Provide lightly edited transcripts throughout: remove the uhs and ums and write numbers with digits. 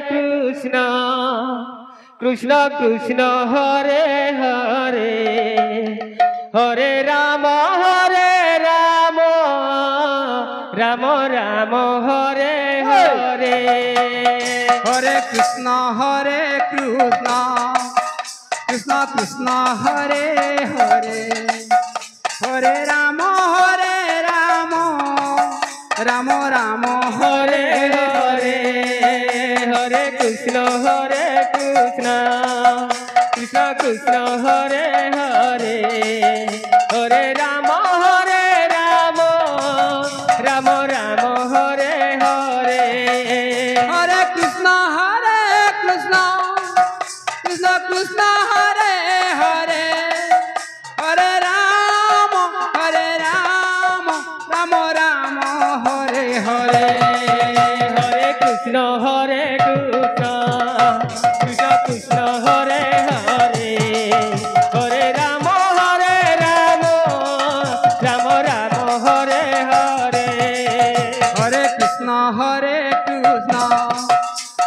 Krishna Krishna Krishna Hare Hare Hare Ram Ram Ram Hare Hare Hare Krishna Krishna Krishna Hare Hare Hare Ram Ram Ram Hare Hare Hare Krishna Krishna Krishna Hare Hare Hare Ram Ram Ram Hare Hare Hare Krishna Krishna Krishna Hare Hare Hare Ram Ram Ram Hare Hare Hare Krishna Krishna Krishna Hare Hare Hare Ram Ram Ram Hare Hare Hare Krishna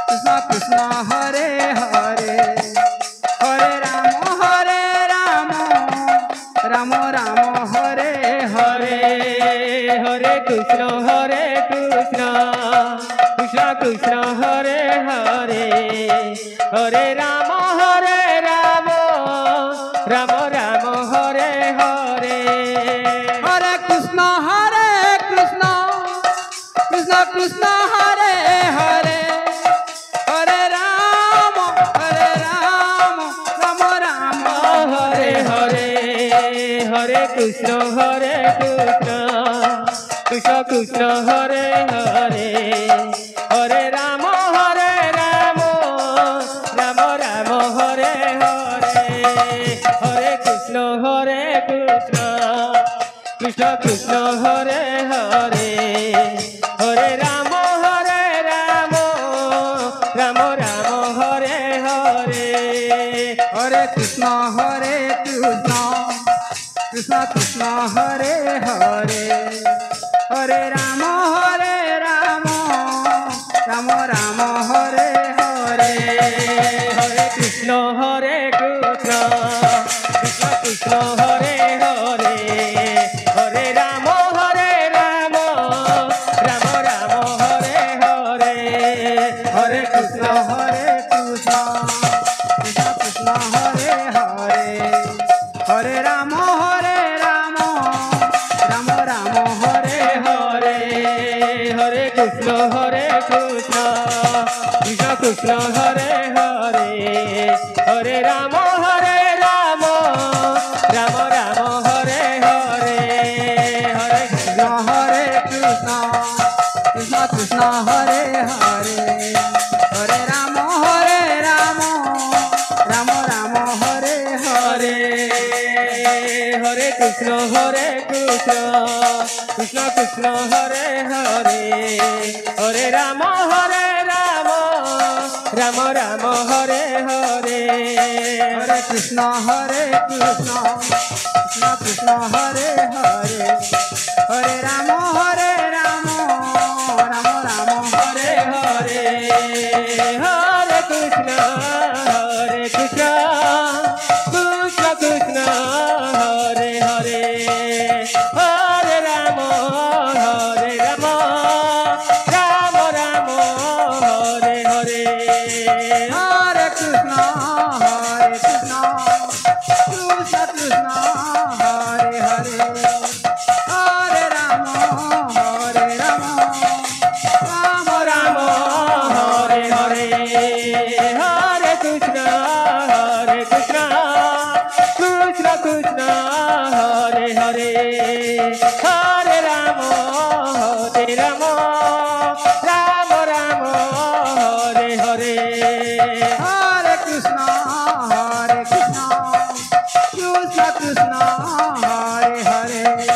Krishna Krishna Hare Hare Hare Ram Ram Hare Hare Hare Krishna Krishna Krishna Hare Hare Hare Ram Ram Ram Hare Hare Hare Krishna Krishna Krishna Hare Hare Hare Ram Ram Hare Hare Hare Krishna Krishna Krishna Hare Hare Hare Ram Ram Ram Hare Hare Hare Krishna Krishna Krishna Hare Hare Hare Ram Ram Ram Hare Hare Hare Krishna Krishna Krishna Hare Hare Hare Ram Ram Hare Hare Hare Krishna Krishna Krishna Hare Hare Hare Ram Ram Ram Hare Hare Hare Krishna Krishna Krishna Hare Hare Hare Ram Ram Hare Hare Hare Krishna Krishna Krishna Hare Hare Hare Ram Ram Ram Hare Hare Hare Krishna Krishna Krishna Hare Hare Hare Ram Ram Hare Hare Hare Krishna Krishna Krishna Hare Hare Hare Ram Ram Ram Hare Hare Hare Krishna Krishna Krishna Hare Hare Hare Ram Ram Ram Hare Hare Hare Krishna Krishna Krishna Hare Hare Hare Ram Ram Ram Hare Hare Hare Krishna Krishna Krishna Hare Hare Hare Ram Ram Ram Hare Hare Hare Krishna Krishna Krishna Hare Hare Hare Ram Ram Ram Hare Hare Hare Krishna Krishna Krishna Hare Hare